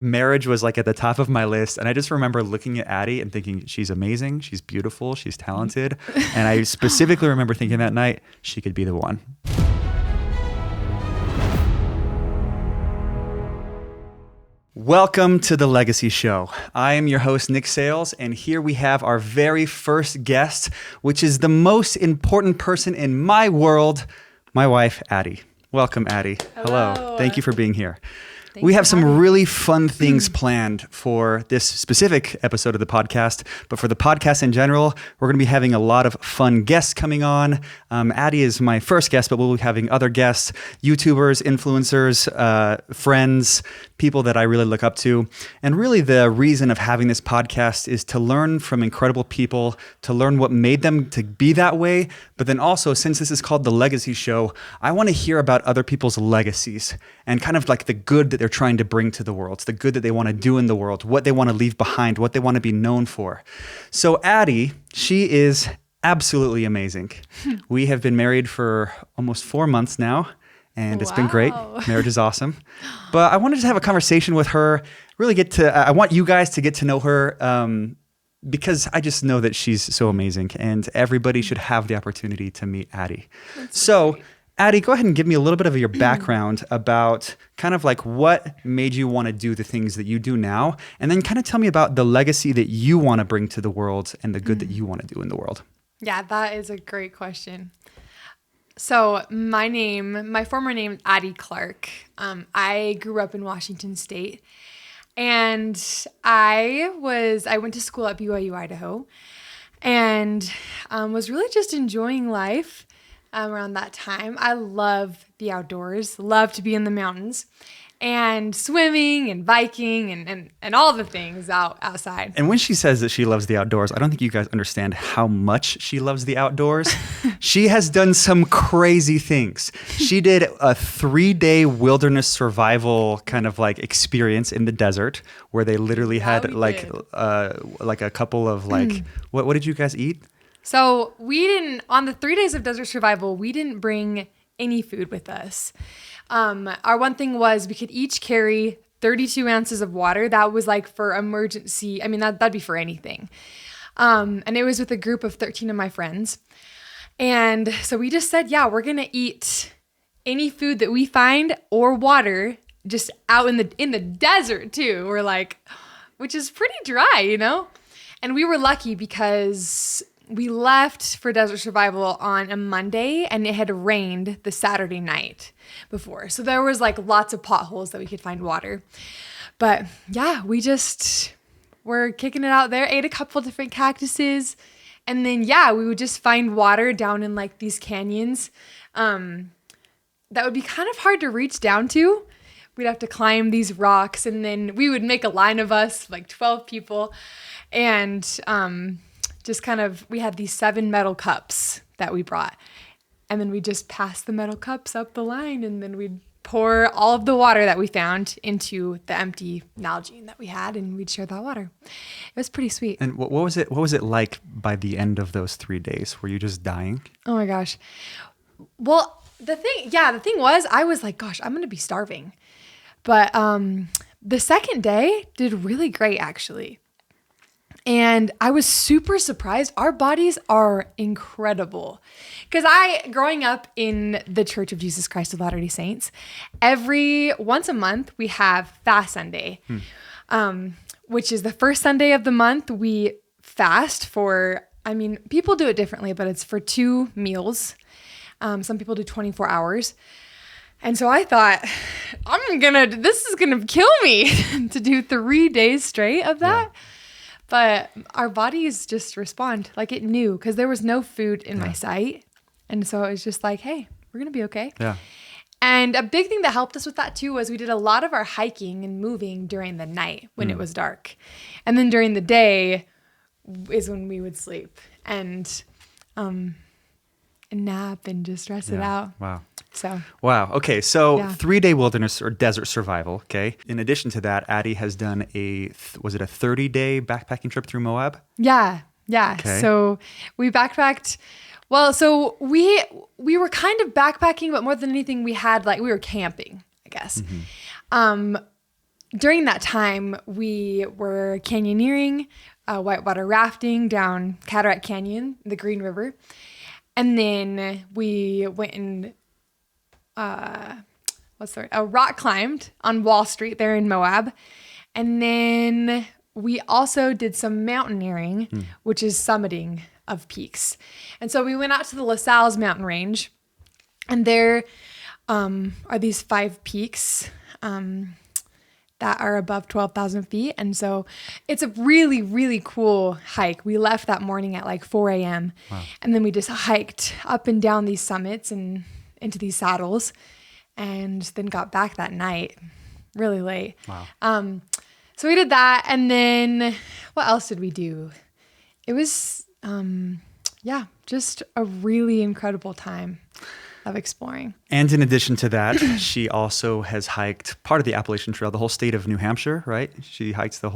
marriage was like at the top of my list. And I just remember looking at Addie and thinking, she's amazing, she's beautiful, she's talented. And I specifically remember thinking that night, she could be the one. Welcome to The Legacy Show. I am your host, Nick Sales, and here we have our very first guest, which is the most important person in my world, my wife, Addie. Welcome, Addie. Hello. Thank you for being here. We have some really fun things planned for this specific episode of the podcast, but for the podcast in general, we're going to be having a lot of fun guests coming on. Addie is my first guest, but we'll be having other guests, YouTubers, influencers, friends, people that I really look up to. And really the reason of having this podcast is to learn from incredible people, to learn what made them to be that way. But then also, since this is called The Legacy Show, I want to hear about other people's legacies and kind of like the good that they're trying to bring to the world, the good that they want to do in the world, what they want to leave behind, what they want to be known for. So Addie, she is absolutely amazing. We have been married for almost 4 months now, and it's been great. Marriage is awesome. But I wanted to have a conversation with her, really I want you guys to get to know her because I just know that she's so amazing, and everybody should have the opportunity to meet Addie. So Addie, go ahead and give me a little bit of your background about kind of like what made you want to do the things that you do now, and then kind of tell me about the legacy that you want to bring to the world and the good that you want to do in the world. Yeah, that is a great question. So my former name is Addy Clark. I grew up in Washington State, and I went to school at BYU, Idaho, and was really just enjoying life. Around that time. I love the outdoors, love to be in the mountains and swimming and biking and all the things outside. And when she says that she loves the outdoors, I don't think you guys understand how much she loves the outdoors. She has done some crazy things. She did a 3-day wilderness survival kind of like experience in the desert where they literally had like a couple of like, what did you guys eat? So on the 3 days of desert survival, we didn't bring any food with us. Our one thing was we could each carry 32 ounces of water. That was like for emergency. I mean, that'd be for anything. And it was with a group of 13 of my friends. And so we just said, yeah, we're going to eat any food that we find or water just out in the desert too. We're like, which is pretty dry, you know? And we were lucky because we left for desert survival on a Monday and it had rained the Saturday night before. So there was like lots of potholes that we could find water. But yeah, we just were kicking it out there, ate a couple different cactuses. And then, yeah, we would just find water down in like these canyons that would be kind of hard to reach down to. We'd have to climb these rocks, and then we would make a line of us, like 12 people. And just kind of, we had these 7 metal cups that we brought, and then we just passed the metal cups up the line, and then we'd pour all of the water that we found into the empty Nalgene that we had, and we'd share that water. It was pretty sweet. And what was it like by the end of those 3 days? Were you just dying? Oh my gosh. Well, the thing was, I was like, gosh, I'm going to be starving. But the second day did really great, actually. And I was super surprised. Our bodies are incredible. Because growing up in the Church of Jesus Christ of Latter-day Saints, once a month, we have Fast Sunday, which is the first Sunday of the month. We fast for, people do it differently, but it's for 2 meals. Some people do 24 hours. And so I thought, this is going to kill me to do 3 days straight of that. Yeah. But our bodies just respond like it knew, because there was no food in my sight. And so it was just like, hey, we're going to be okay. Yeah. And a big thing that helped us with that too was we did a lot of our hiking and moving during the night when it was dark. And then during the day is when we would sleep and nap and just rest it out. Wow. Wow. Okay. So 3-day wilderness or desert survival. Okay. In addition to that, Addie has done was it a 30-day backpacking trip through Moab? Yeah. Okay. So we backpacked. Well, so we were kind of backpacking, but more than anything, we were camping, I guess. Mm-hmm. during that time, we were canyoneering, whitewater rafting down Cataract Canyon, the Green River. And then we went and rock climbed on Wall Street there in Moab. And then we also did some mountaineering, which is summiting of peaks. And so we went out to the La Salle's mountain range, and there are these 5 peaks that are above 12,000 feet. And so it's a really, really cool hike. We left that morning at like 4 a.m. Wow. And then we just hiked up and down these summits and into these saddles, and then got back that night really late. Wow. So we did that. And then what else did we do? It was, just a really incredible time of exploring. And in addition to that, she also has hiked part of the Appalachian Trail, the whole state of New Hampshire, right? She hikes the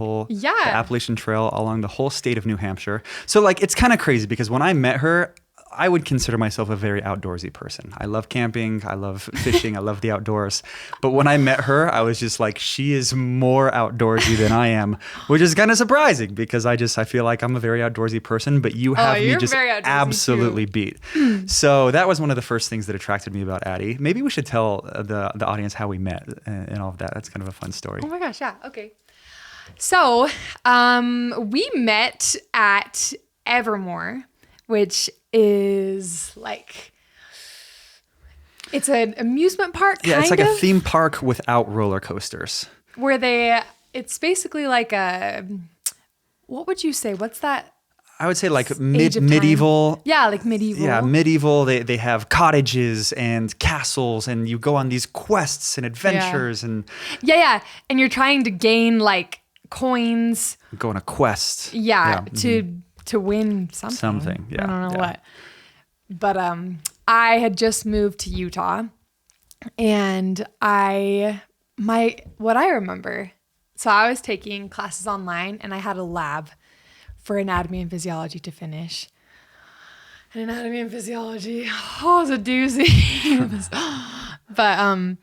Appalachian Trail along the whole state of New Hampshire. So like, it's kind of crazy because when I met her, I would consider myself a very outdoorsy person. I love camping. I love fishing. I love the outdoors. But when I met her, I was just like, she is more outdoorsy than I am, which is kind of surprising because I feel like I'm a very outdoorsy person, but you have me just absolutely beat. So that was one of the first things that attracted me about Addie. Maybe we should tell the audience how we met and all of that. That's kind of a fun story. Oh my gosh, yeah, okay. So we met at Evermore, which is like, it's an amusement park, Yeah, it's like a theme park without roller coasters. It's basically like what would you say? What's that? I would say like medieval. Yeah, like medieval. Yeah, medieval. They have cottages and castles, and you go on these quests and adventures. And and you're trying to gain like coins. Go on a quest. To win something. Something, yeah. I don't know what. But I had just moved to Utah, and what I remember, so I was taking classes online, and I had a lab for anatomy and physiology to finish. And anatomy and physiology, it was a doozy. But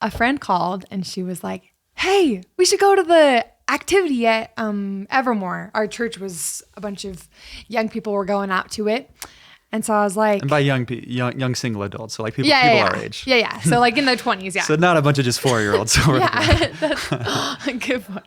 a friend called, and she was like, "Hey, we should go to the activity at Evermore." Our church was a bunch of young people were going out to it. And so I was like... And by young single adults, so like people our age. Yeah. So like in their 20s, yeah. So not a bunch of just 4-year-olds. That's a good point.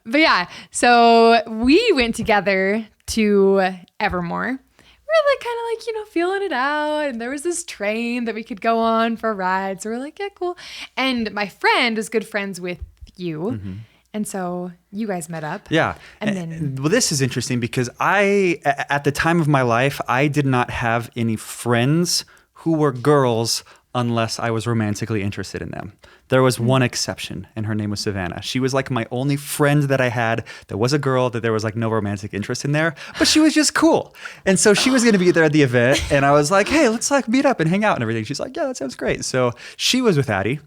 But yeah, so we went together to Evermore. We were like kind of like, feeling it out. And there was this train that we could go on for a ride. So we're like, yeah, cool. And my friend was good friends with you. Mm-hmm. And so you guys met up. Yeah. And then... Well, this is interesting because at the time of my life, I did not have any friends who were girls unless I was romantically interested in them. There was one exception, and her name was Savannah. She was like my only friend that I had that was a girl, that there was like no romantic interest in there, but she was just cool. And so she was going to be there at the event, and I was like, hey, let's like meet up and hang out and everything. She's like, yeah, that sounds great. So she was with Addie.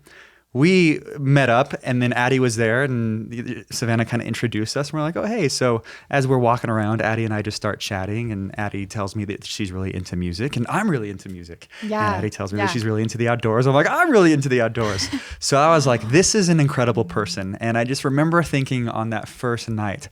We met up, and then Addie was there, and Savannah kind of introduced us. And we're like, oh, hey. So as we're walking around, Addie and I just start chatting, and Addie tells me that she's really into music, and I'm really into music. Yeah. And Addie tells me that she's really into the outdoors. I'm like, I'm really into the outdoors. So I was like, this is an incredible person. And I just remember thinking on that first night,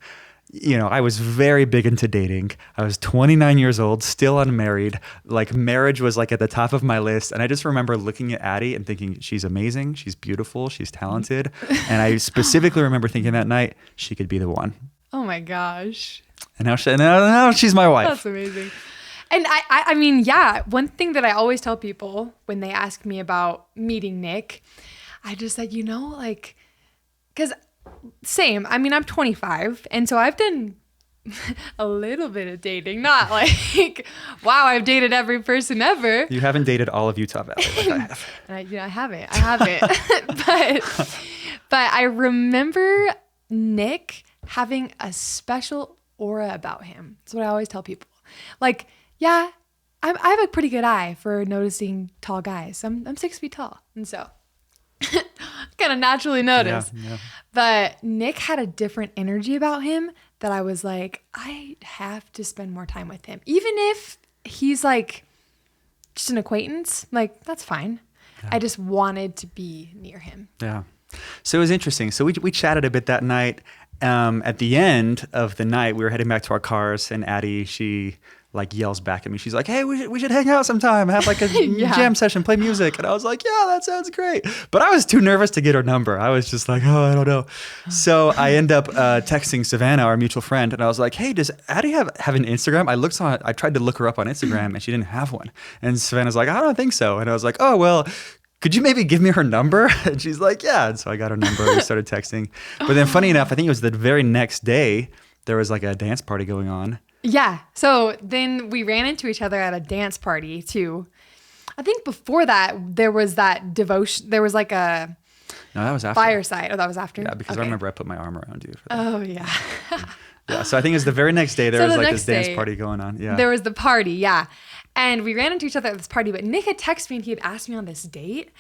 I was very big into dating. I was 29 years old, still unmarried. Like marriage was like at the top of my list. And I just remember looking at Addie and thinking, she's amazing. She's beautiful. She's talented. And I specifically remember thinking that night, she could be the one. Oh my gosh. And now she's my wife. That's amazing. And I mean, yeah, one thing that I always tell people when they ask me about meeting Nick, I just said, because same. I mean, I'm 25, and so I've done a little bit of dating. Not like, wow, I've dated every person ever. You haven't dated all of Utah Valley like I have. I haven't. but I remember Nick having a special aura about him. That's what I always tell people. Like, yeah, I have a pretty good eye for noticing tall guys. I'm 6 feet tall, and so... kind of naturally noticed. Yeah. But Nick had a different energy about him that I was like, I have to spend more time with him. Even if he's like just an acquaintance, like that's fine. Yeah. I just wanted to be near him. Yeah. So it was interesting. So we chatted a bit that night. At the end of the night, we were heading back to our cars, and Addie, she like yells back at me. She's like, "Hey, we should hang out sometime, have like a jam session, play music." And I was like, "Yeah, that sounds great." But I was too nervous to get her number. I was just like, "Oh, I don't know." So I end up texting Savannah, our mutual friend, and I was like, "Hey, does Addie have an Instagram?" I tried to look her up on Instagram, and she didn't have one. And Savannah's like, "I don't think so." And I was like, "Oh, well, could you maybe give me her number?" And she's like, "Yeah." And so I got her number. We started texting. But then funny enough, I think it was the very next day, there was like a dance party going on. Yeah. So then we ran into each other at a dance party too. I think before that, there was that devotion. There was like a No, that was after. fireside. Oh, that was after? Yeah, because I remember I put my arm around you for that. Oh, yeah. Yeah, so I think it was the very next day there So was the like next this dance day, party going on. Yeah. There was the party, yeah. And we ran into each other at this party, but Nick had texted me and he had asked me on this date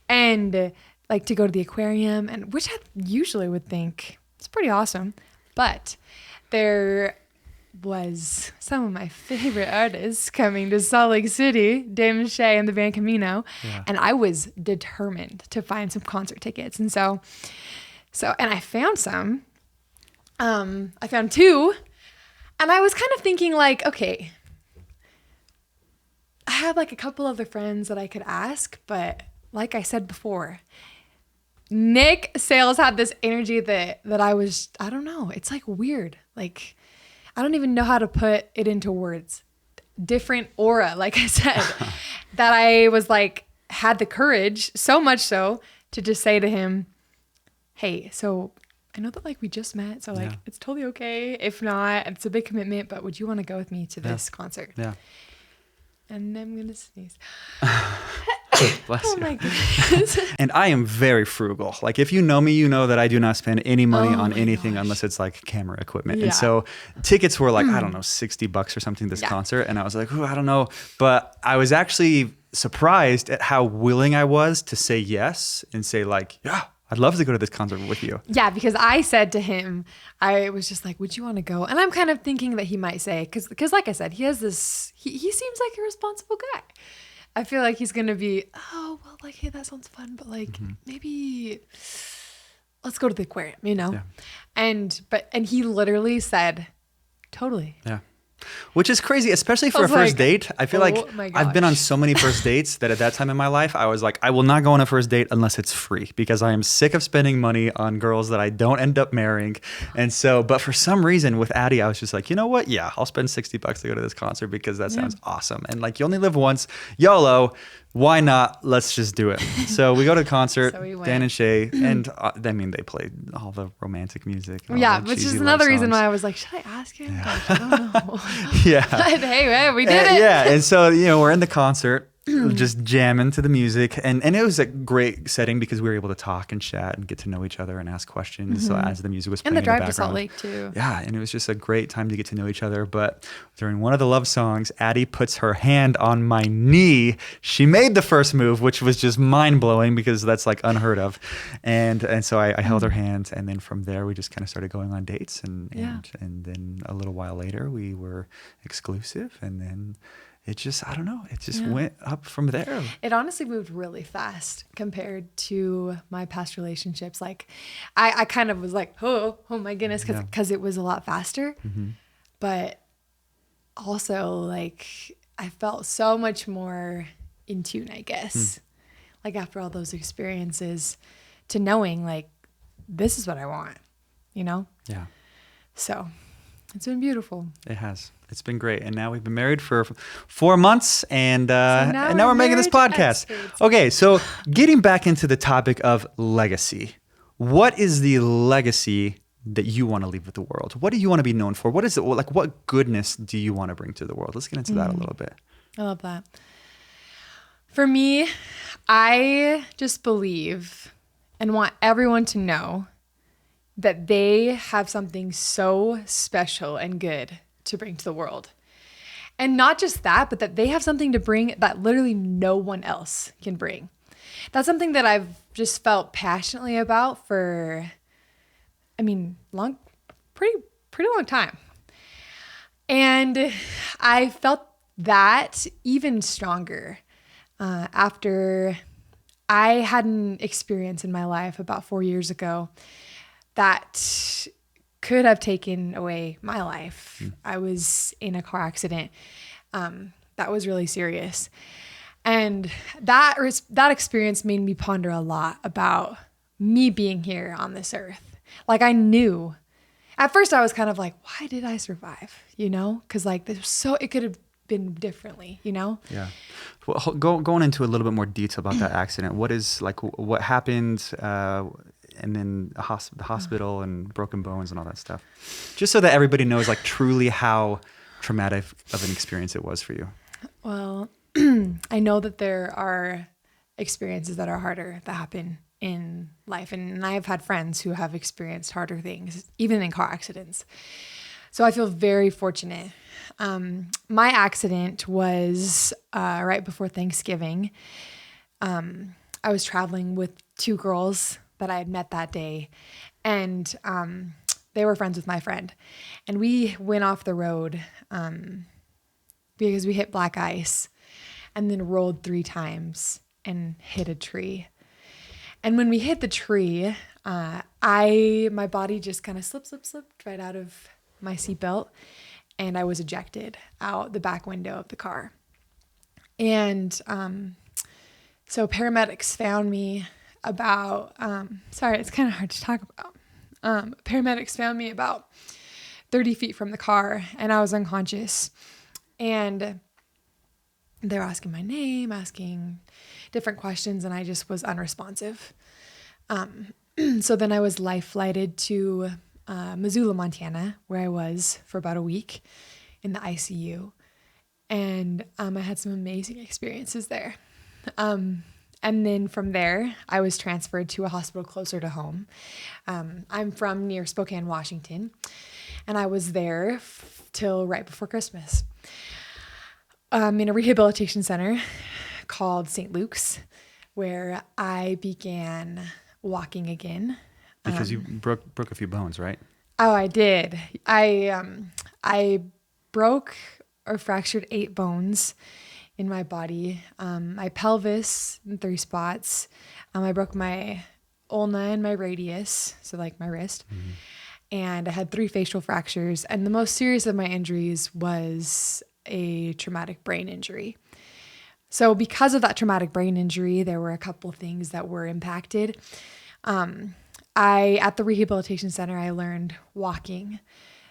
and like to go to the aquarium, and which I usually would think it's pretty awesome. But there was some of my favorite artists coming to Salt Lake City, Dame Shay and the band Camino. Yeah. And I was determined to find some concert tickets. And so and I found some. I found two. And I was kind of thinking like, okay, I had like a couple other friends that I could ask, but like I said before, Nick Sales had this energy that I don't know, it's like weird. Like, I don't even know how to put it into words. Different aura, like I said, that I was like, had the courage, so much so, to just say to him, "Hey, so I know that like we just met, so like it's totally okay. If not, it's a big commitment, but would you want to go with me to this concert?" Yeah. And I'm going to sneeze. Bless Oh you. my goodness. And I am very frugal. Like if you know me, you know that I do not spend any money on my anything gosh. unless it's like camera equipment. Yeah. And so tickets were like, I don't know, $60 or something this concert. And I was like, "Ooh, I don't know." But I was actually surprised at how willing I was to say yes and say like, "Yeah, I'd love to go to this concert with you." Yeah, because I said to him, I was just like, "Would you want to go?" And I'm kind of thinking that he might say, because like I said, he has this, he seems like a responsible guy. I feel like he's going to be, "Oh, well, like, hey, that sounds fun, but like, maybe let's go to the aquarium, you know?" Yeah. And he literally said, "Totally." Yeah. Which is crazy, especially for a was first like, date. I feel oh like my I've been on gosh. so many first dates that at that time in my life, I was like, I will not go on a first date unless it's free because I am sick of spending money on girls that I don't end up marrying. And so, but for some reason with Addie, I was just like, you know what? Yeah, I'll spend $60 to go to this concert because that sounds awesome. And like, you only live once, YOLO. Why not? Let's just do it. So we go to the concert, So we went. Dan and Shay, and I mean, they played all the romantic music. And all Yeah, the which cheesy is love another reason songs. why I was like, should I ask him? Like, I don't know. Yeah. But hey, man, we did it. Yeah, and so we're in the concert, just jamming to the music, and it was a great setting because we were able to talk and chat and get to know each other and ask questions as the music was playing And the in drive the to Salt background. Lake, too. Yeah, and it was just a great time to get to know each other. But during one of the love songs, Addie puts her hand on my knee. She made the first move, which was just mind blowing because that's like unheard of. And so I held her hand, and then from there we just kind of started going on dates, and then a little while later we were exclusive, and then it just, I don't know, it just went up from there. It honestly moved really fast compared to my past relationships. Like, I kind of was like, oh my goodness, because it was a lot faster. But also, like, I felt so much more in tune, I guess. Like, after all those experiences, to knowing, like, this is what I want, you know? Yeah. So, it's been beautiful. It has. It's been great. And now we've been married for 4 months, and now we're making this marriage podcast. experts. Okay, so getting back into the topic of legacy. What is the legacy that you want to leave with the world? What do you want to be known for? What is it like? What goodness do you want to bring to the world? Let's get into that a little bit. I love that. For me, I just believe and want everyone to know that they have something so special and good to bring to the world. And not just that, but that they have something to bring that literally no one else can bring. That's something that I've just felt passionately about for, I mean, pretty long time. And I felt that even stronger after I had an experience in my life about 4 years ago that could have taken away my life. I was in a car accident that was really serious. And that experience made me ponder a lot about me being here on this earth. Like I knew, at first I was kind of like, why did I survive? You know, because like it could have been differently, you know? Yeah. Well, going into a little bit more detail about that accident, what happened, and then the hospital and broken bones and all that stuff, just so that everybody knows like truly how traumatic of an experience it was for you. Well, I know that there are experiences that are harder that happen in life. And I've had friends who have experienced harder things, even in car accidents. So I feel very fortunate. My accident was right before Thanksgiving. I was traveling with two girls that I had met that day. And they were friends with my friend. And we went off the road because we hit black ice and then rolled 3 times and hit a tree. And when we hit the tree, my body just kind of slipped right out of my seatbelt, and I was ejected out the back window of the car. And so paramedics found me about, sorry, it's kind of hard to talk about. Paramedics found me about 30 feet from the car, and I was unconscious. And they were asking my name, asking different questions, and I just was unresponsive. So then I was life flighted to Missoula, Montana, where I was for about a week in the ICU. And I had some amazing experiences there. And then from there, I was transferred to a hospital closer to home. I'm from near Spokane, Washington, and I was there till right before Christmas. In a rehabilitation center called St. Luke's, where I began walking again. Because you broke a few bones, right? Oh, I did. I broke or fractured 8 bones in my body. My pelvis in 3 spots. I broke my ulna and my radius, so like my wrist. Mm-hmm. And I had 3 facial fractures. And the most serious of my injuries was a traumatic brain injury. So because of that traumatic brain injury, there were a couple things that were impacted. At the rehabilitation center, I learned walking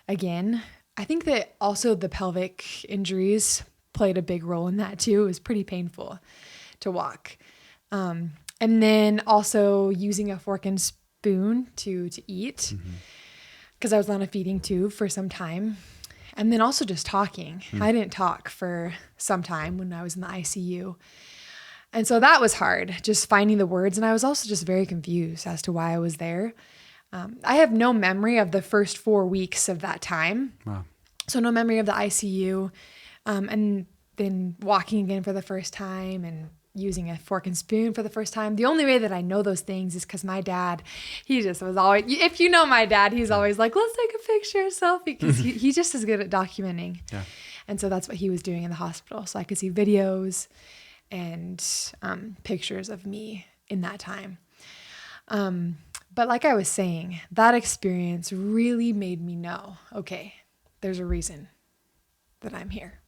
again. I think that also the pelvic injuries played a big role in that too. It was pretty painful to walk. And then also using a fork and spoon to eat, because I was on a feeding tube for some time. And then also just talking. I didn't talk for some time when I was in the ICU. And so that was hard, just finding the words. And I was also just very confused as to why I was there. I have no memory of the first 4 weeks of that time. Wow. So no memory of the ICU. And then walking again for the first time and using a fork and spoon for the first time. The only way that I know those things is because my dad, he just was always, if you know my dad, he's always like, let's take a picture, a selfie, because he's just as good at documenting. Yeah. And so that's what he was doing in the hospital. So I could see videos and pictures of me in that time. But like I was saying, that experience really made me know, okay, there's a reason that I'm here.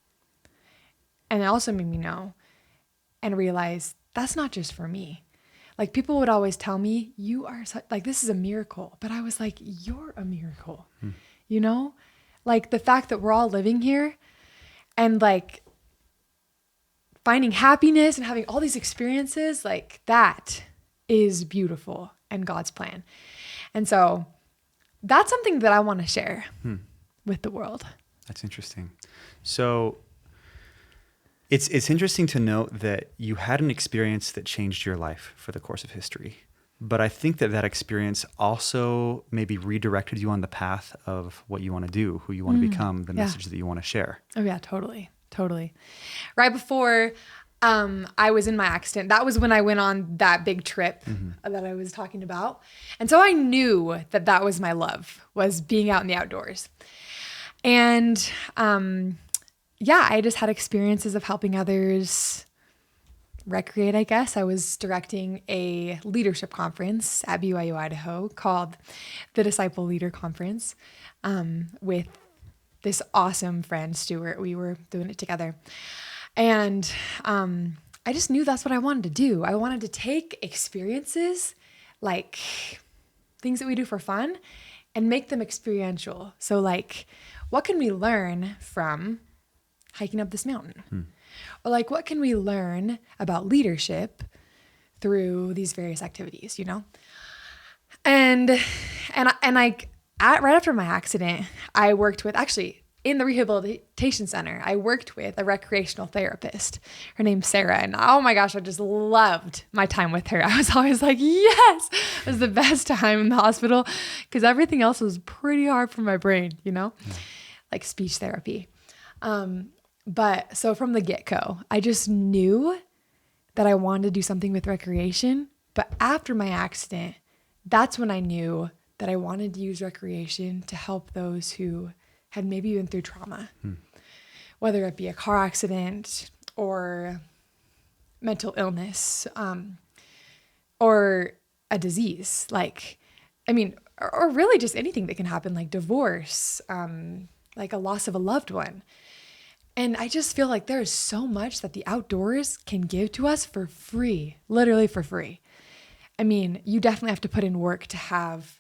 And it also made me know and realize that's not just for me. Like people would always tell me, you are like, this is a miracle. But I was like, you're a miracle, you know? Like the fact that we're all living here and like finding happiness and having all these experiences, like that is beautiful and God's plan. And so that's something that I want to share with the world. That's interesting. So it's interesting to note that you had an experience that changed your life for the course of history. But I think that experience also maybe redirected you on the path of what you want to do, who you want to become, the message that you want to share. Oh yeah, totally. Right before I was in my accident, that was when I went on that big trip that I was talking about. And so I knew that that was my love, was being out in the outdoors. And I just had experiences of helping others recreate, I guess. I was directing a leadership conference at BYU, Idaho called the Disciple Leader Conference with this awesome friend, Stuart. We were doing it together. And I just knew that's what I wanted to do. I wanted to take experiences, like things that we do for fun, and make them experiential. So like, what can we learn from hiking up this mountain? Or like, what can we learn about leadership through these various activities, you know? And right after my accident, I worked with, actually in the rehabilitation center, I worked with a recreational therapist. Her name's Sarah. And oh my gosh, I just loved my time with her. I was always like, yes, it was the best time in the hospital because everything else was pretty hard for my brain, you know, like speech therapy. But so from the get-go, I just knew that I wanted to do something with recreation. But after my accident, that's when I knew that I wanted to use recreation to help those who had maybe been through trauma, whether it be a car accident or mental illness, or a disease, or really just anything that can happen, like divorce, like a loss of a loved one. And I just feel like there is so much that the outdoors can give to us for free, literally for free. I mean, you definitely have to put in work to have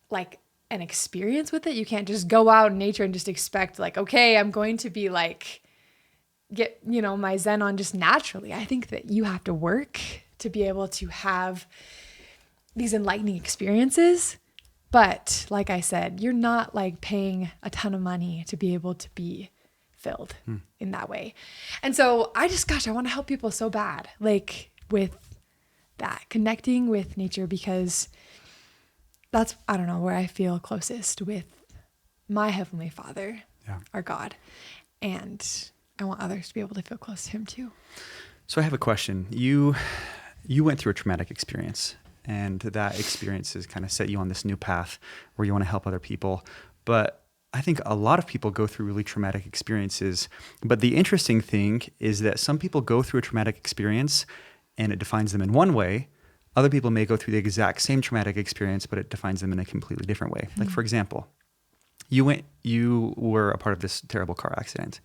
like an experience with it. You can't just go out in nature and just expect like, okay, I'm going to be like, get, my Zen on just naturally. I think that you have to work to be able to have these enlightening experiences. But like I said, you're not like paying a ton of money to be able to be filled in that way. And so I want to help people so bad, like with that, connecting with nature, because that's, I don't know, where I feel closest with my Heavenly Father, our God. And I want others to be able to feel close to him too. So I have a question. You went through a traumatic experience, and that experience has kind of set you on this new path where you want to help other people. But I think a lot of people go through really traumatic experiences. But the interesting thing is that some people go through a traumatic experience and it defines them in one way. Other people may go through the exact same traumatic experience, but it defines them in a completely different way. Like, for example, you were a part of this terrible car accident.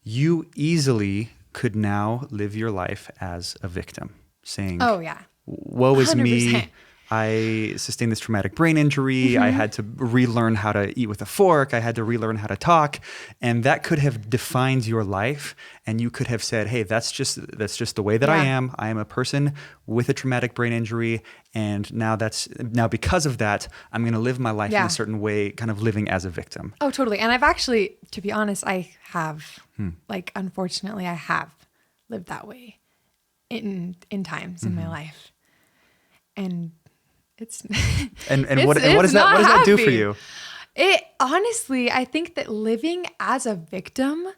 You easily could now live your life as a victim, saying, "Oh yeah, woe is 100%. Me. I sustained this traumatic brain injury. I had to relearn how to eat with a fork. I had to relearn how to talk." And that could have defined your life. And you could have said, hey, that's just the way that I am. I am a person with a traumatic brain injury. And now because of that, I'm going to live my life in a certain way, kind of living as a victim. Oh, totally. And I've actually, to be honest, I have, unfortunately, I have lived that way in times in my life. And it's what does that do for you? It honestly, I think that living as a victim,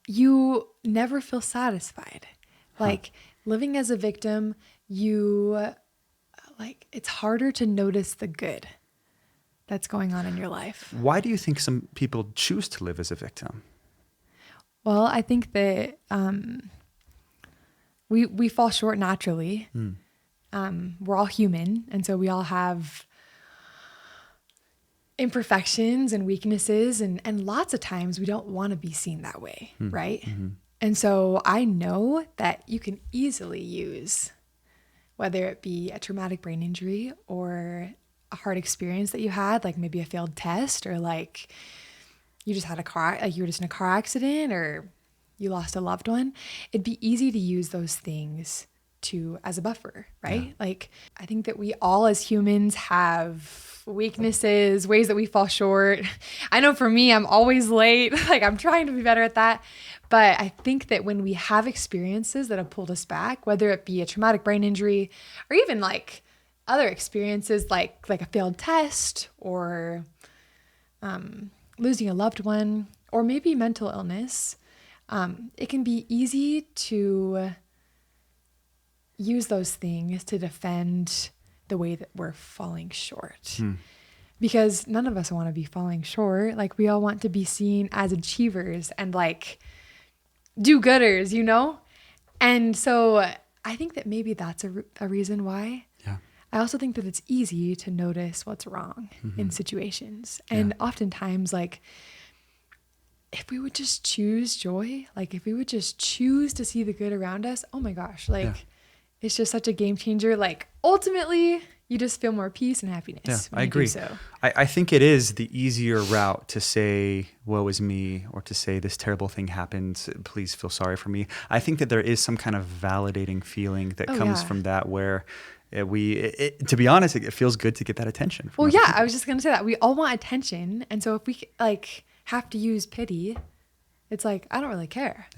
you never feel satisfied. Like living as a victim, it's harder to notice the good that's going on in your life. Why do you think some people choose to live as a victim? Well, I think that we fall short naturally. We're all human, and so we all have imperfections and weaknesses, and lots of times we don't want to be seen that way, right? And so I know that you can easily use, whether it be a traumatic brain injury or a hard experience that you had, like maybe a failed test, or like you just had you were just in a car accident, or you lost a loved one. It'd be easy to use those things as a buffer, right? Like, I think that we all as humans have weaknesses, ways that we fall short. I know for me, I'm always late. Like, I'm trying to be better at that. But I think that when we have experiences that have pulled us back, whether it be a traumatic brain injury or even like other experiences like a failed test or losing a loved one or maybe mental illness, it can be easy to use those things to defend the way that we're falling short. Because none of us want to be falling short. Like, we all want to be seen as achievers and like do-gooders, And so I think that maybe that's a reason why. Yeah. I also think that it's easy to notice what's wrong in situations. And oftentimes, like, if we would just choose joy, like if we would just choose to see the good around us, oh my gosh, like it's just such a game changer. Like ultimately, you just feel more peace and happiness. I agree. I think it is the easier route to say, woe is me, or to say this terrible thing happened, please feel sorry for me. I think that there is some kind of validating feeling that comes from that where to be honest, it feels good to get that attention. Well, yeah, I was just going to say that. We all want attention. And so if we like have to use pity, it's like, I don't really care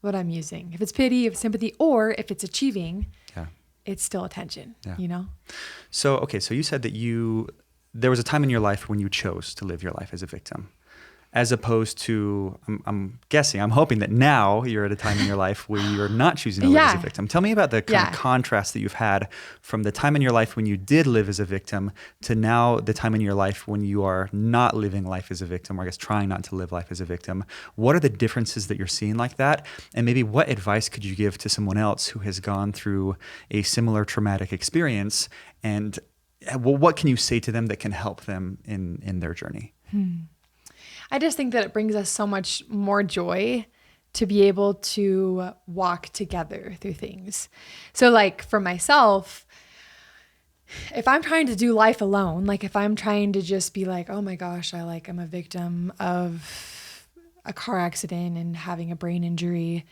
what I'm using. If it's pity, if it's sympathy, or if it's achieving, it's still attention, you know? So, okay. So you said that there was a time in your life when you chose to live your life as a victim, as opposed to, I'm hoping that now you're at a time in your life where you're not choosing to live as a victim. Tell me about the kind of contrast that you've had from the time in your life when you did live as a victim to now the time in your life when you are not living life as a victim, or I guess trying not to live life as a victim. What are the differences that you're seeing like that? And maybe what advice could you give to someone else who has gone through a similar traumatic experience? And what can you say to them that can help them in their journey? I just think that it brings us so much more joy to be able to walk together through things. So like for myself, if I'm trying to do life alone, like if I'm trying to just be like, oh my gosh, I'm a victim of a car accident and having a brain injury.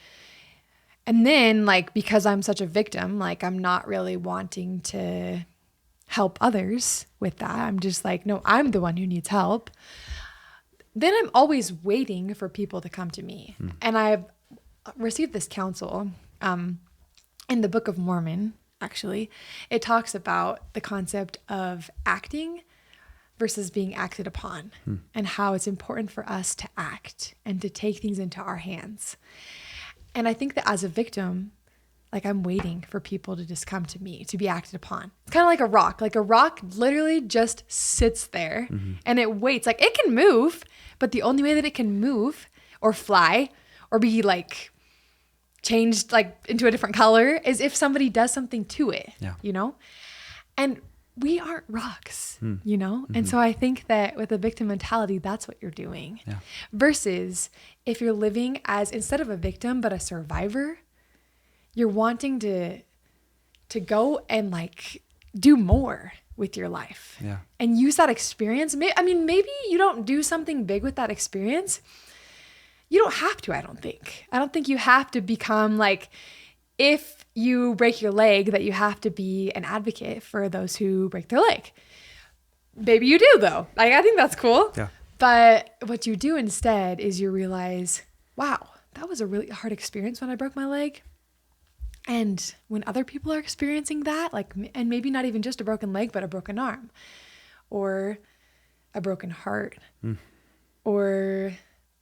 And then like, because I'm such a victim, like I'm not really wanting to help others with that. I'm just like, no, I'm the one who needs help. Then I'm always waiting for people to come to me. And I've received this counsel in the Book of Mormon, actually. It talks about the concept of acting versus being acted upon and how it's important for us to act and to take things into our hands. And I think that as a victim, like I'm waiting for people to just come to me to be acted upon. It's kind of like a rock. Like a rock literally just sits there and it waits. Like it can move, but the only way that it can move or fly or be like changed like into a different color is if somebody does something to it, you know? And we aren't rocks, you know? And so I think that with a victim mentality, that's what you're doing. Versus if you're living as, instead of a victim, but a survivor, you're wanting to go and like do more with your life and use that experience. I mean, maybe you don't do something big with that experience. You don't have to, I don't think you have to become like, if you break your leg, that you have to be an advocate for those who break their leg. Maybe you do though. Like, I think that's cool. But what you do instead is you realize, wow, that was a really hard experience when I broke my leg. And when other people are experiencing that, like, and maybe not even just a broken leg, but a broken arm or a broken heart or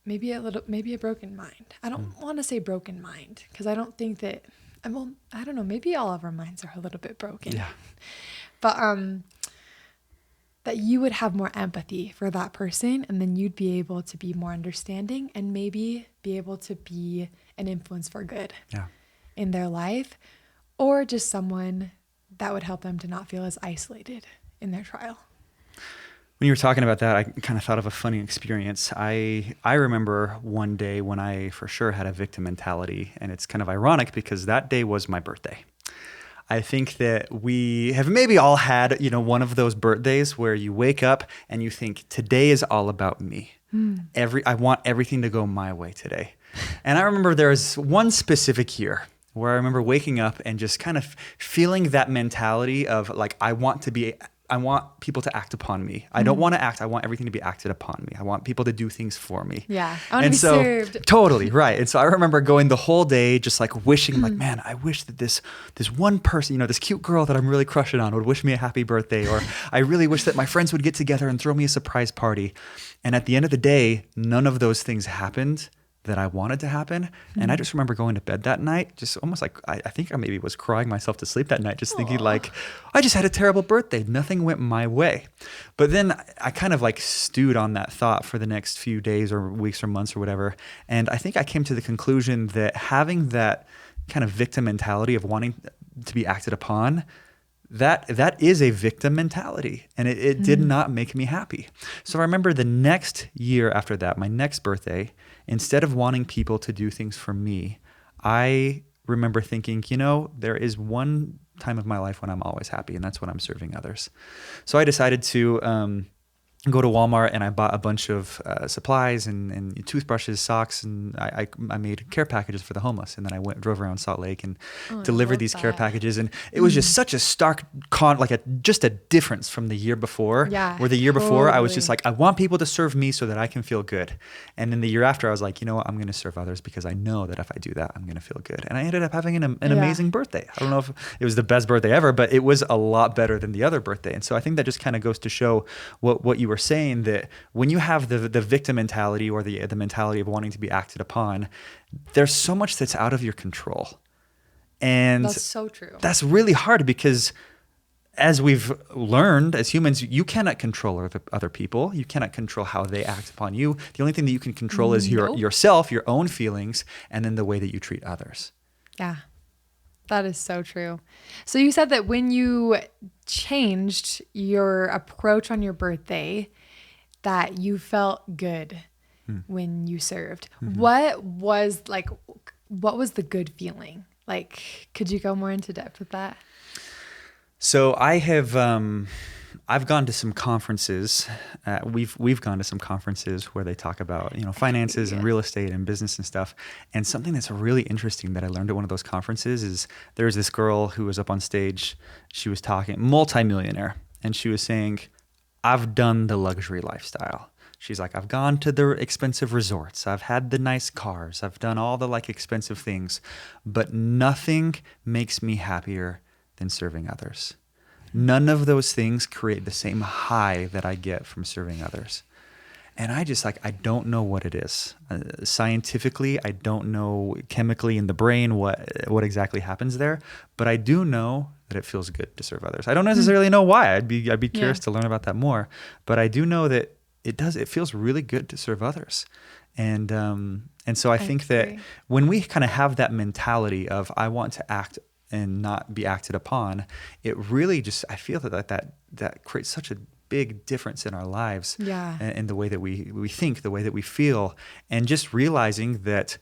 maybe a broken mind. I don't want to say broken mind because I don't think that, I don't know, maybe all of our minds are a little bit broken. But that you would have more empathy for that person, and then you'd be able to be more understanding and maybe be able to be an influence for good in their life, or just someone that would help them to not feel as isolated in their trial. When you were talking about that, I kind of thought of a funny experience. I remember one day when I for sure had a victim mentality, and it's kind of ironic because that day was my birthday. I think that we have maybe all had, one of those birthdays where you wake up and you think, today is all about me. I want everything to go my way today. And I remember there was one specific year where I remember waking up and just kind of feeling that mentality of like, I want people to act upon me. I don't want to act. I want everything to be acted upon me. I want people to do things for me. Yeah. I want to be served. Totally. Right. And so I remember going the whole day just like wishing like, man, I wish that this one person, this cute girl that I'm really crushing on would wish me a happy birthday. Or I really wish that my friends would get together and throw me a surprise party. And at the end of the day, none of those things happened that I wanted to happen. And I just remember going to bed that night, just almost like, I think I maybe was crying myself to sleep that night, just thinking like, I just had a terrible birthday. Nothing went my way. But then I kind of like stewed on that thought for the next few days or weeks or months or whatever. And I think I came to the conclusion that having that kind of victim mentality of wanting to be acted upon, that is a victim mentality, and it did not make me happy. So I remember the next year after that, my next birthday, instead of wanting people to do things for me, I remember thinking, there is one time of my life when I'm always happy, and that's when I'm serving others. So I decided to go to Walmart, and I bought a bunch of supplies and toothbrushes, socks, and I made care packages for the homeless. And then I drove around Salt Lake and delivered these care packages. And it was just such a stark just a difference from the year before. Yeah, where the year before I was totally. just like, I want people to serve me so that I can feel good. And then the year after I was like, you know what, I'm going to serve others because I know that if I do that, I'm going to feel good. And I ended up having an amazing birthday. I don't know if it was the best birthday ever, but it was a lot better than the other birthday. And so I think that just kind of goes to show what you were saying, that when you have the victim mentality or the mentality of wanting to be acted upon, there's so much that's out of your control. And That's so true. That's really hard because as we've learned as humans, you cannot control other people. You cannot control how they act upon you. The only thing that you can control is yourself, your own feelings, and then the way that you treat others. Yeah, that is so true. So you said that when you changed your approach on your birthday, that you felt good when you served. What was the good feeling? Like, could you go more into depth with that? So I have, I've gone to some conferences. We've gone to some conferences where they talk about finances and real estate and business and stuff. And something that's really interesting that I learned at one of those conferences is there was this girl who was up on stage. She was talking, multimillionaire, and she was saying, "I've done the luxury lifestyle." She's like, "I've gone to the expensive resorts. I've had the nice cars. I've done all the expensive things, but nothing makes me happier than serving others. None of those things create the same high that I get from serving others." And I just I don't know what it is. Scientifically, I don't know chemically in the brain what exactly happens there, but I do know that it feels good to serve others. I don't necessarily know why. I'd be curious to learn about that more, but I do know that it feels really good to serve others. And so I think that when we kind of have that mentality of I want to act and not be acted upon, it really just, I feel that creates such a big difference in our lives, and the way that we think, the way that we feel, and just realizing that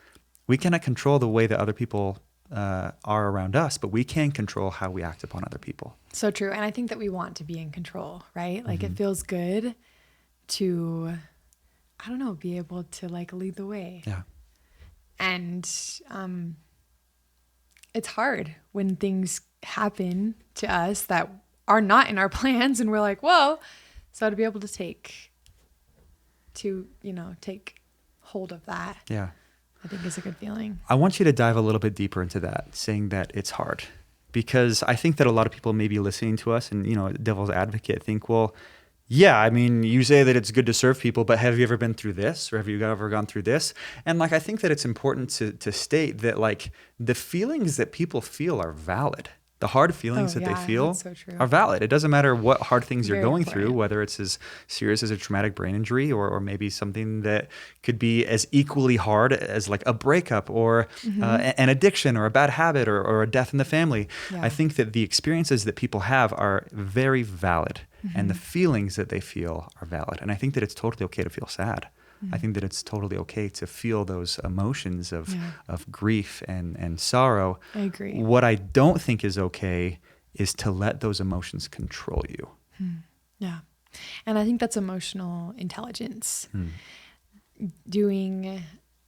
we cannot control the way that other people are around us, but we can control how we act upon other people. So true. And I think that we want to be in control, right? Like it feels good to, I don't know, be able to lead the way. Yeah. And it's hard when things happen to us that are not in our plans, and we're like, whoa. So to be able to take hold of that, I think is a good feeling. I want you to dive a little bit deeper into that, saying that it's hard, because I think that a lot of people may be listening to us and, devil's advocate, think, well, yeah, I mean, you say that it's good to serve people, but have you ever been through this, or have you ever gone through this? And I think that it's important to state that the feelings that people feel are valid. The hard feelings that they feel are valid. It doesn't matter what hard things you're going through, whether it's as serious as a traumatic brain injury or maybe something that could be as equally hard as a breakup or an addiction or a bad habit or a death in the family. I think that the experiences that people have are very valid, and the feelings that they feel are valid. And I think that it's totally okay to feel sad. I think that it's totally okay to feel those emotions of grief and sorrow. I agree. What I don't think is okay is to let those emotions control you. Yeah. And I think that's emotional intelligence. Being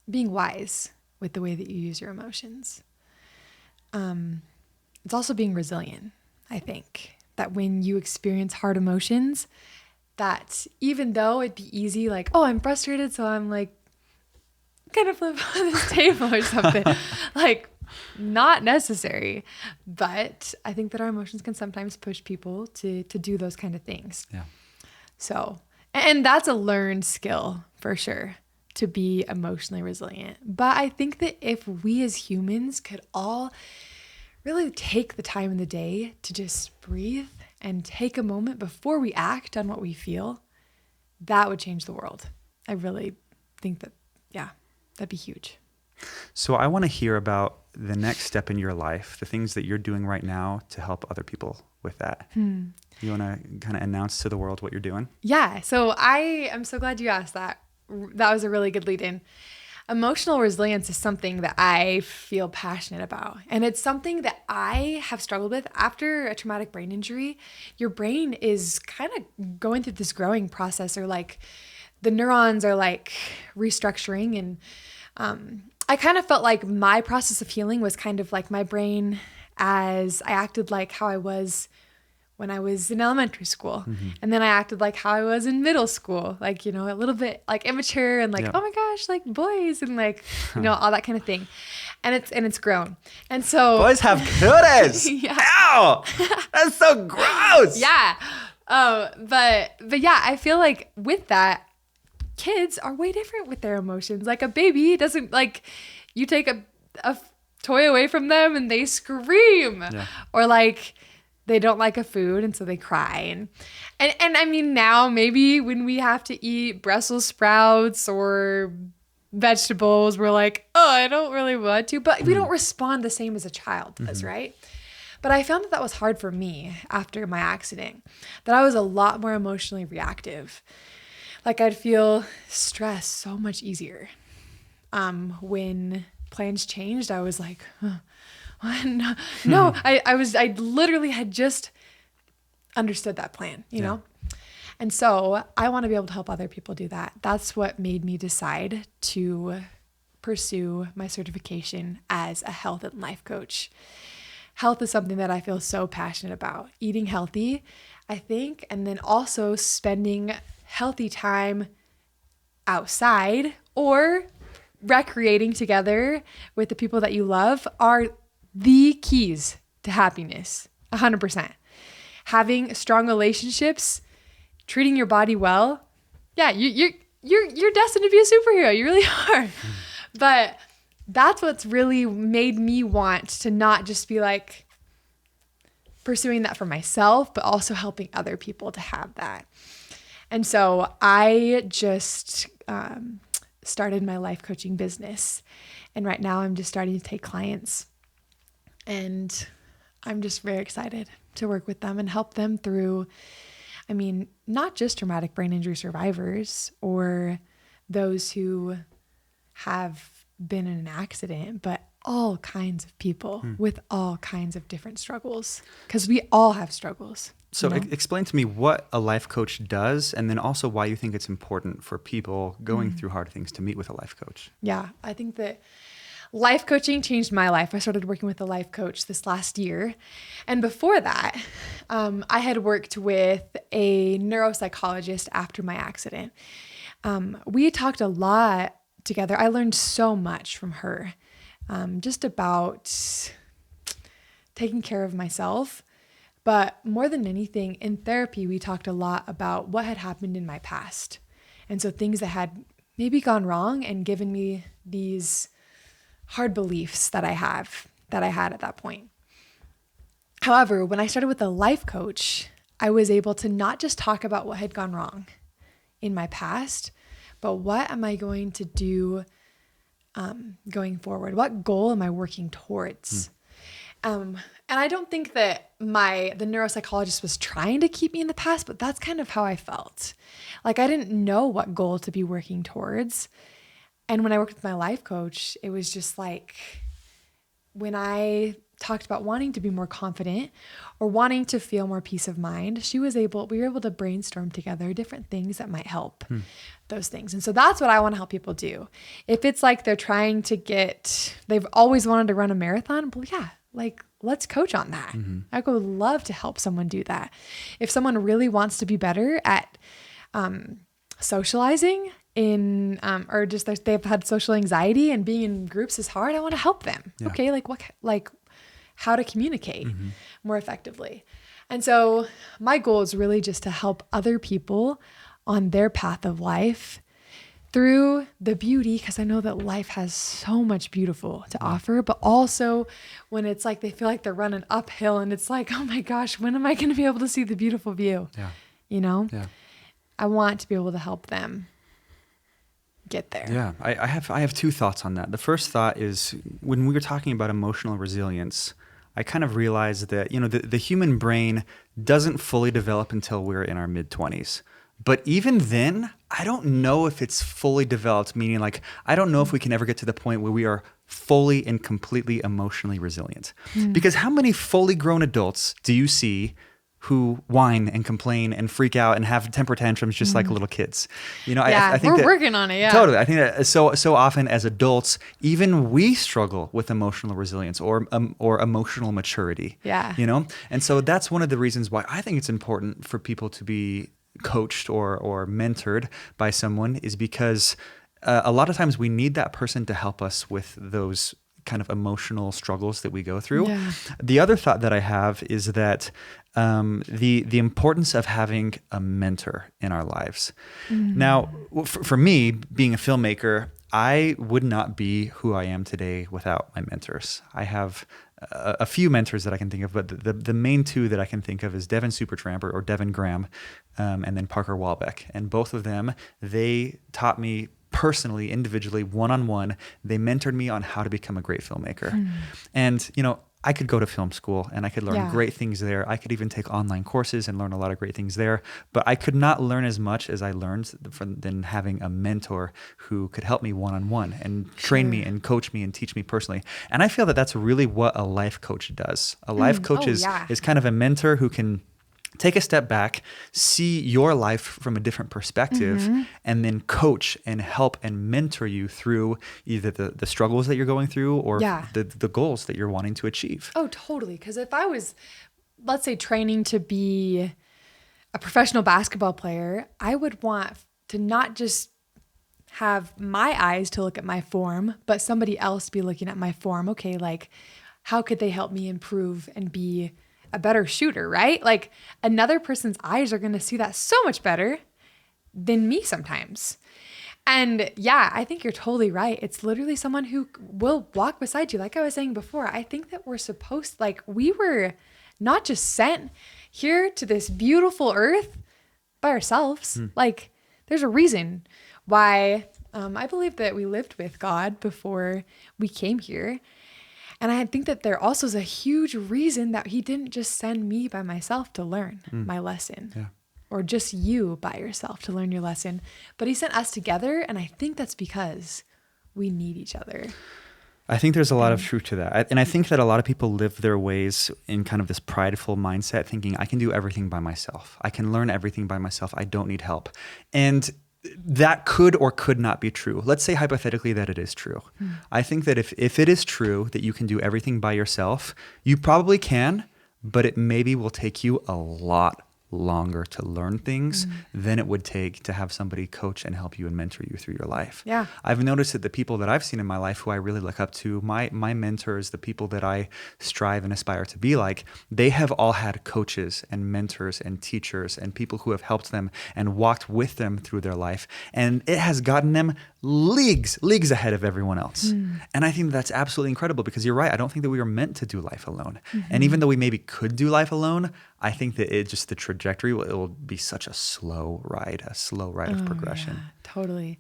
wise with the way that you use your emotions. It's also being resilient, I think. That when you experience hard emotions, that even though it'd be easy, I'm frustrated, so I'm gonna flip on this table or something, not necessary. But I think that our emotions can sometimes push people to do those kind of things. Yeah. So, and that's a learned skill for sure, to be emotionally resilient. But I think that if we as humans could all really take the time in the day to just breathe and take a moment before we act on what we feel, that would change the world. I really think that, that'd be huge. So I want to hear about the next step in your life, the things that you're doing right now to help other people with that. You want to kind of announce to the world what you're doing? Yeah. So I am so glad you asked that. That was a really good lead in. Emotional resilience is something that I feel passionate about. And it's something that I have struggled with after a traumatic brain injury. Your brain is kind of going through this growing process, or like the neurons are like restructuring. And I kind of felt like my process of healing was kind of like my brain, as I acted like how I was when I was in elementary school. And then I acted like how I was in middle school, like, a little bit like immature and like, oh my gosh, like boys and like, all that kind of thing. And it's grown. And so Boys have cooties. Yeah. Ow! That's so gross. Yeah. But yeah, I feel like with that, kids are way different with their emotions. Like a baby doesn't, like, you take a toy away from them and they scream. Yeah. Or like they don't like a food and so they cry. And I mean, now maybe when we have to eat Brussels sprouts or vegetables, we're like, oh, I don't really want to, but we don't respond the same as a child does, right? But I found that was hard for me after my accident, that I was a lot more emotionally reactive. Like I'd feel stress so much easier. When plans changed, I was like, no. I literally had just understood that plan, you know? And so I want to be able to help other people do that. That's what made me decide to pursue my certification as a health and life coach. Health is something that I feel so passionate about. Eating healthy, I think, and then also spending healthy time outside or recreating together with the people that you love are the keys to happiness. 100%. Having strong relationships, treating your body well. Yeah, you're destined to be a superhero. You really are. But that's what's really made me want to not just be like pursuing that for myself, but also helping other people to have that. And so I just started my life coaching business. And right now I'm just starting to take clients. And I'm just very excited to work with them and help them through, I mean, not just traumatic brain injury survivors or those who have been in an accident, but all kinds of people with all kinds of different struggles, because we all have struggles. So explain to me what a life coach does, and then also why you think it's important for people going through hard things to meet with a life coach. Yeah, I think that life coaching changed my life. I started working with a life coach this last year. And before that, I had worked with a neuropsychologist after my accident. We had talked a lot together. I learned so much from her, just about taking care of myself. But more than anything, in therapy, we talked a lot about what had happened in my past. And so things that had maybe gone wrong and given me these hard beliefs that I had at that point. However, when I started with a life coach, I was able to not just talk about what had gone wrong in my past, but what am I going to do going forward? What goal am I working towards? And I don't think that the neuropsychologist was trying to keep me in the past, but that's kind of how I felt. Like I didn't know what goal to be working towards. And when I worked with my life coach, it was just like when I talked about wanting to be more confident or wanting to feel more peace of mind, we were able to brainstorm together different things that might help those things. And so that's what I want to help people do. If it's like they've always wanted to run a marathon, well, yeah, like let's coach on that. I would love to help someone do that. If someone really wants to be better at socializing or just they've had social anxiety and being in groups is hard, I want to help them. Yeah. Okay, how to communicate more effectively. And so my goal is really just to help other people on their path of life through the beauty, because I know that life has so much beautiful to offer, but also when it's like they feel like they're running uphill and it's like, oh my gosh, when am I going to be able to see the beautiful view? Yeah. You know? Yeah. I want to be able to help them get there. Yeah, I have two thoughts on that. The first thought is when we were talking about emotional resilience, I kind of realized that, the human brain doesn't fully develop until we're in our mid-20s. But even then, I don't know if it's fully developed, meaning like, I don't know if we can ever get to the point where we are fully and completely emotionally resilient. Because how many fully grown adults do you see who whine and complain and freak out and have temper tantrums just like little kids? I think we're working on it. Yeah, totally. I think that so often as adults, even we struggle with emotional resilience or emotional maturity. Yeah. And so that's one of the reasons why I think it's important for people to be coached or mentored by someone, is because a lot of times we need that person to help us with those kind of emotional struggles that we go through. Yeah. The other thought that I have is that the importance of having a mentor in our lives. Now, for me, being a filmmaker, I would not be who I am today without my mentors. I have a few mentors that I can think of, but the main two that I can think of is Devin Supertramp or Devin Graham, and then Parker Walbeck. And both of them, they taught me personally, individually, one-on-one. They mentored me on how to become a great filmmaker. And, I could go to film school and I could learn great things there. I could even take online courses and learn a lot of great things there. But I could not learn as much as I learned than having a mentor who could help me one-on-one and train me and coach me and teach me personally. And I feel that that's really what a life coach does. A life coach is kind of a mentor who can take a step back, see your life from a different perspective, and then coach and help and mentor you through either the struggles that you're going through or the goals that you're wanting to achieve. Oh, totally. Because if I was, let's say, training to be a professional basketball player, I would want to not just have my eyes to look at my form, but somebody else be looking at my form. Okay, like, how could they help me improve and be a better shooter, right? Like, another person's eyes are going to see that so much better than me sometimes. And yeah, I think you're totally right. It's literally someone who will walk beside you. Like I was saying before, I think that we're supposed, like, we were not just sent here to this beautiful earth by ourselves. Like, there's a reason why I believe that we lived with God before we came here. And I think that there also is a huge reason that he didn't just send me by myself to learn my lesson, or just you by yourself to learn your lesson, but he sent us together. And I think that's because we need each other. I think there's a lot of truth to that. And I think that a lot of people live their ways in kind of this prideful mindset, thinking I can do everything by myself. I can learn everything by myself. I don't need help. And that could or could not be true. Let's say hypothetically that it is true. I think that if it is true that you can do everything by yourself, you probably can, but it maybe will take you a lot longer to learn things than it would take to have somebody coach and help you and mentor you through your life. Yeah. I've noticed that the people that I've seen in my life who I really look up to, my mentors, the people that I strive and aspire to be like, they have all had coaches and mentors and teachers and people who have helped them and walked with them through their life. And it has gotten them leagues ahead of everyone else. And I think that's absolutely incredible, because you're right. I don't think that we were meant to do life alone. And even though we maybe could do life alone, I think that the trajectory it will be such a slow ride of progression. Yeah, totally.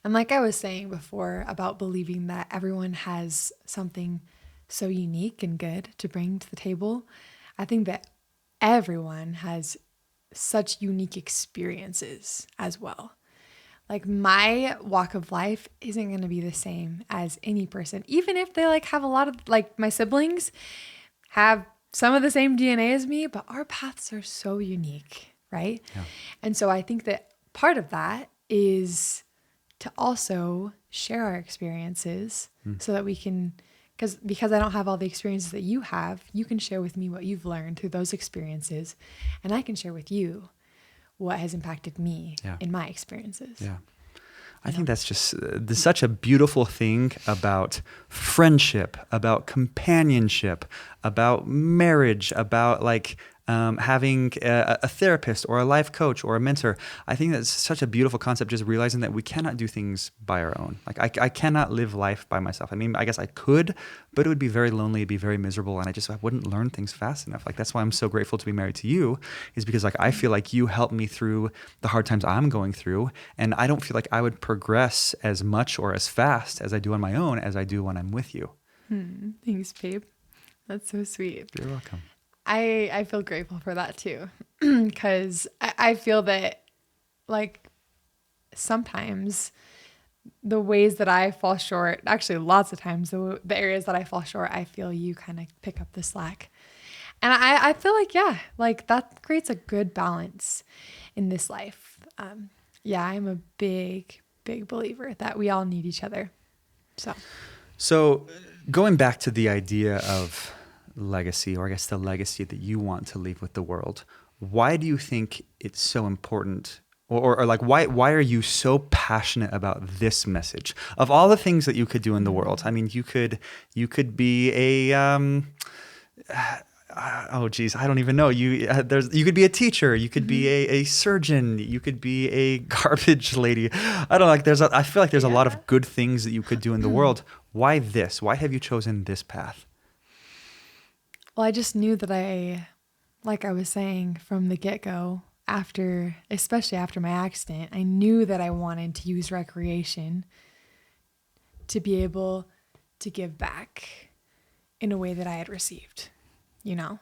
And like I was saying before about believing that everyone has something so unique and good to bring to the table, I think that everyone has such unique experiences as well. Like, my walk of life isn't going to be the same as any person, even if they like have a lot of, like, my siblings have some of the same DNA as me, but our paths are so unique, right? Yeah. And so I think that part of that is to also share our experiences so that we can, because I don't have all the experiences that you have, you can share with me what you've learned through those experiences, and I can share with you what has impacted me in my experiences. Yeah. I think that's just such a beautiful thing about friendship, about companionship, about marriage, about like having a therapist or a life coach or a mentor. I think that's such a beautiful concept, just realizing that we cannot do things by our own. Like I cannot live life by myself. I mean, I guess I could, but it would be very lonely, it'd be very miserable, and I wouldn't learn things fast enough. Like that's why I'm so grateful to be married to you, is because like I feel like you help me through the hard times I'm going through, and I don't feel like I would progress as much or as fast as I do on my own as I do when I'm with you. Thanks, babe. That's so sweet. You're welcome. I feel grateful for that too, because I feel that like sometimes the ways that I fall short, actually lots of times the areas that I fall short, I feel you kind of pick up the slack. And I feel like, yeah, like that creates a good balance in this life. Yeah, I'm a big believer that we all need each other. So going back to the idea of legacy, or I guess the legacy that you want to leave with the world, why do you think it's so important? Or like, why are you so passionate about this message? Of all the things that you could do in the world, I mean, you could be a, oh geez, I don't even know. You could be a teacher, you could be a surgeon, you could be a garbage lady. I don't know, like I feel like there's a lot of good things that you could do in the world. Why this? Why have you chosen this path? Well, I just knew that like I was saying from the get-go, especially after my accident, I knew that I wanted to use recreation to be able to give back in a way that I had received, you know,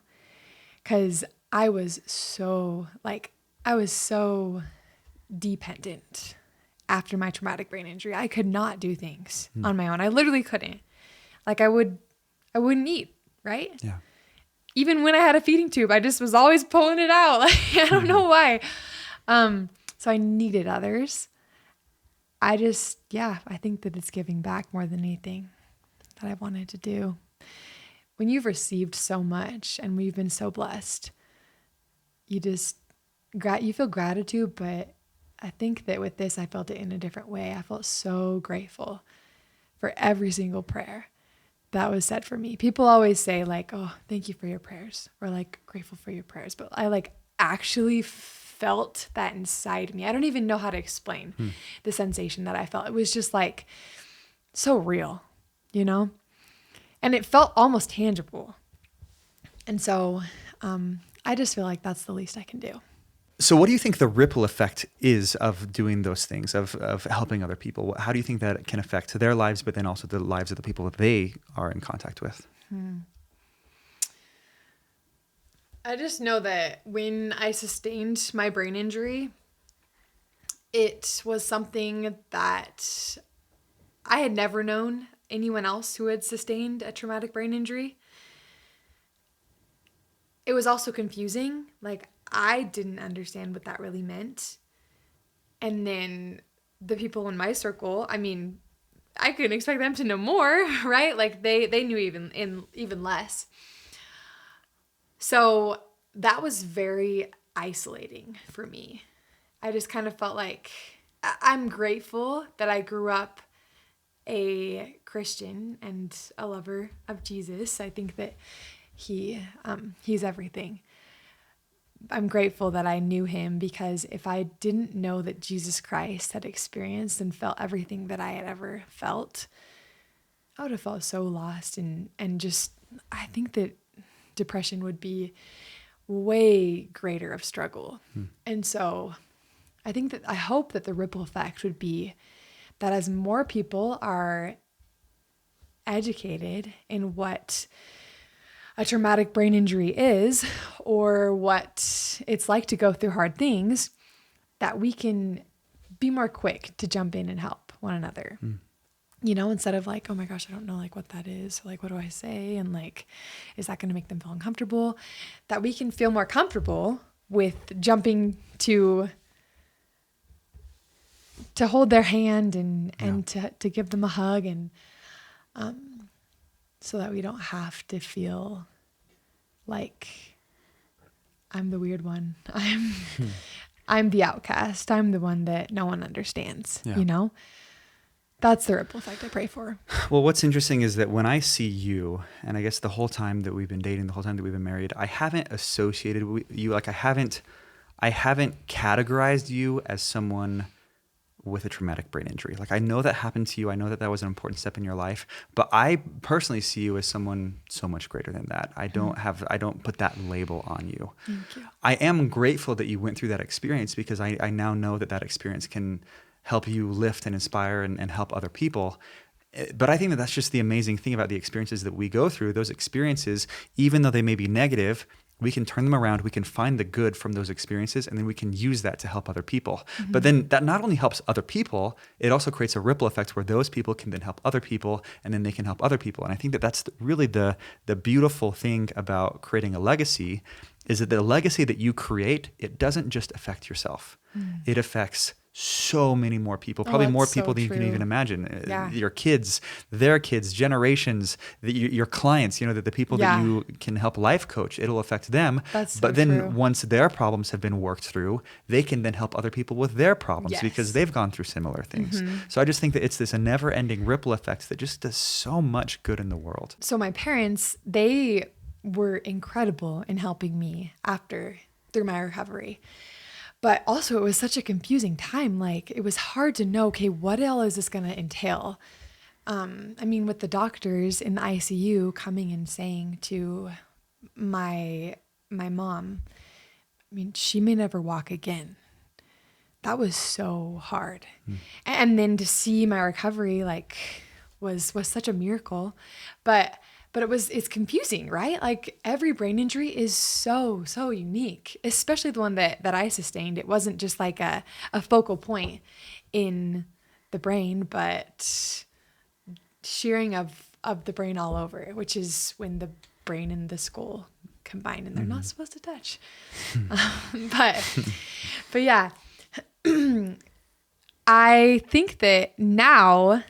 because I was so dependent after my traumatic brain injury. I could not do things on my own. I literally couldn't. Like I wouldn't eat, right? Yeah. Even when I had a feeding tube, I just was always pulling it out. Like, I don't know why. So I needed others. I think that it's giving back more than anything that I wanted to do. When you've received so much and we've been so blessed, you feel gratitude, but I think that with this, I felt it in a different way. I felt so grateful for every single prayer that was said for me. People always say like, oh, thank you for your prayers, or like grateful for your prayers. But I like actually felt that inside me. I don't even know how to explain the sensation that I felt. It was just like so real, you know? And it felt almost tangible. And so I just feel like that's the least I can do. So what do you think the ripple effect is of doing those things, of helping other people? How do you think that can affect their lives, but then also the lives of the people that they are in contact with? I just know that when I sustained my brain injury, it was something that I had never known anyone else who had sustained a traumatic brain injury. It was also confusing. Like, I didn't understand what that really meant. And then the people in my circle, I mean, I couldn't expect them to know more, right? Like they knew even less. So that was very isolating for me. I just kind of felt like I'm grateful that I grew up a Christian and a lover of Jesus. I think that he's everything. I'm grateful that I knew him, because if I didn't know that Jesus Christ had experienced and felt everything that I had ever felt, I would have felt so lost and just, I think that depression would be way greater of struggle. And so I hope that the ripple effect would be that as more people are educated in what a traumatic brain injury is, or what it's like to go through hard things, that we can be more quick to jump in and help one another. You know, instead of like, oh my gosh, I don't know like what that is. Like, what do I say? And like, is that going to make them feel uncomfortable? That we can feel more comfortable with jumping to hold their hand and to give them a hug, and so that we don't have to feel like I'm the weird one. I'm the outcast. I'm the one that no one understands, you know? That's the ripple effect I pray for. Well, what's interesting is that when I see you, and I guess the whole time that we've been dating, the whole time that we've been married, I haven't associated with you, like I haven't categorized you as someone with a traumatic brain injury. Like I know that happened to you. I know that that was an important step in your life, but I personally see you as someone so much greater than that. I don't put that label on you. Thank you. I am grateful that you went through that experience because I now know that that experience can help you lift and inspire and help other people. But I think that that's just the amazing thing about the experiences that we go through. Those experiences, even though they may be negative, we can turn them around, we can find the good from those experiences, and then we can use that to help other people. Mm-hmm. But then that not only helps other people, it also creates a ripple effect where those people can then help other people, and then they can help other people. And I think that that's really the beautiful thing about creating a legacy is that the legacy that you create, it doesn't just affect yourself. It affects so many more people, probably more people than you can even imagine. Yeah. Your kids, their kids, generations, your clients, the people that you can help life coach, it'll affect them. That's so but then true. Once their problems have been worked through, they can then help other people with their problems because they've gone through similar things. Mm-hmm. So I just think that it's this never-ending ripple effect that just does so much good in the world. So my parents, they were incredible in helping me through my recovery. But also it was such a confusing time. Like it was hard to know, okay, what all is this going to entail? With the doctors in the ICU coming and saying to my mom, she may never walk again. That was so hard. And then to see my recovery was such a miracle. But it's confusing, right? Like every brain injury is so, so unique, especially the one that I sustained. It wasn't just like a focal point in the brain, but shearing of the brain all over, which is when the brain and the skull combine and they're not supposed to touch. But yeah, I think that now,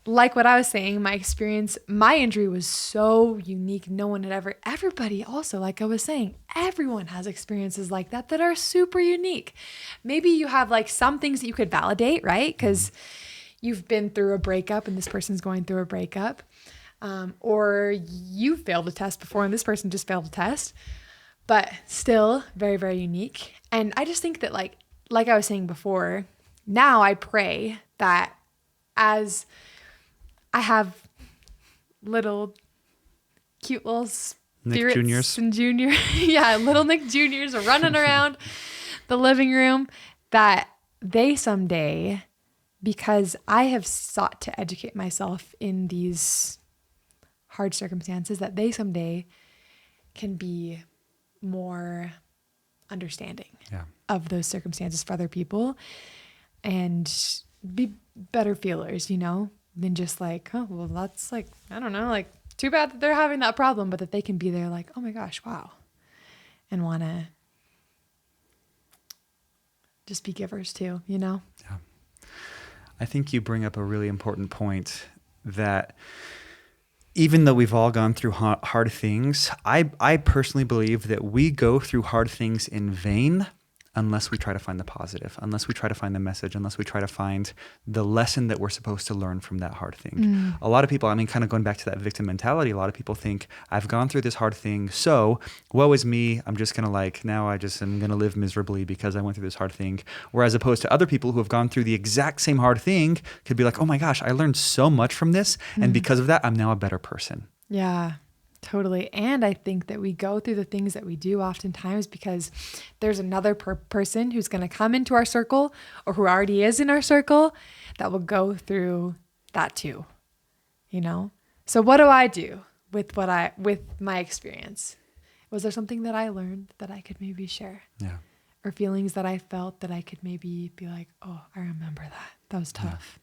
like what I was saying, my injury was so unique. No one had everybody also, like I was saying, everyone has experiences like that are super unique. Maybe you have like some things that you could validate, right? Because you've been through a breakup and this person's going through a breakup. Or you failed a test before and this person just failed a test. But still very, very unique. And I just think that like I was saying before, now I pray that as I have little cute little spirits Nick Juniors. And Junior. Yeah, little Nick Juniors are running around the living room, that they someday, because I have sought to educate myself in these hard circumstances, that they someday can be more understanding of those circumstances for other people and be better feelers, than just like, oh, well, that's like, I don't know, like too bad that they're having that problem, but that they can be there like, oh my gosh, wow. And want to just be givers too, Yeah. I think you bring up a really important point that even though we've all gone through hard things, I personally believe that we go through hard things in vain unless we try to find the positive, unless we try to find the message, unless we try to find the lesson that we're supposed to learn from that hard thing. A lot of people, kind of going back to that victim mentality, a lot of people think, I've gone through this hard thing, so woe is me, I'm just going to now I just am going to live miserably because I went through this hard thing. Whereas opposed to other people who have gone through the exact same hard thing could be like, oh my gosh, I learned so much from this, and because of that, I'm now a better person. Yeah. Totally. And I think that we go through the things that we do oftentimes because there's another person who's going to come into our circle or who already is in our circle that will go through that too, So what do I do with my experience? Was there something that I learned that I could maybe share? Yeah. Or feelings that I felt that I could maybe be like, oh, I remember that. That was tough,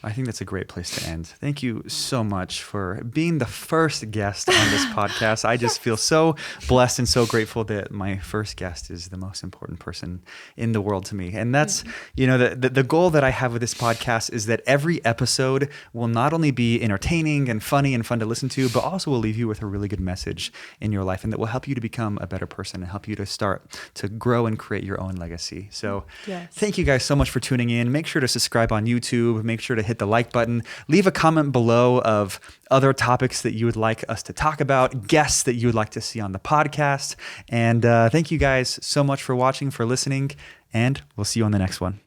I think that's a great place to end. Thank you so much for being the first guest on this podcast. I just feel so blessed and so grateful that my first guest is the most important person in the world to me. And that's, the goal that I have with this podcast is that every episode will not only be entertaining and funny and fun to listen to, but also will leave you with a really good message in your life and that will help you to become a better person and help you to start to grow and create your own legacy. So Thank you guys so much for tuning in. Make sure to subscribe on YouTube. Make sure to hit the like button. Leave a comment below of other topics that you would like us to talk about, guests that you would like to see on the podcast. And thank you guys so much for watching, for listening, and we'll see you on the next one.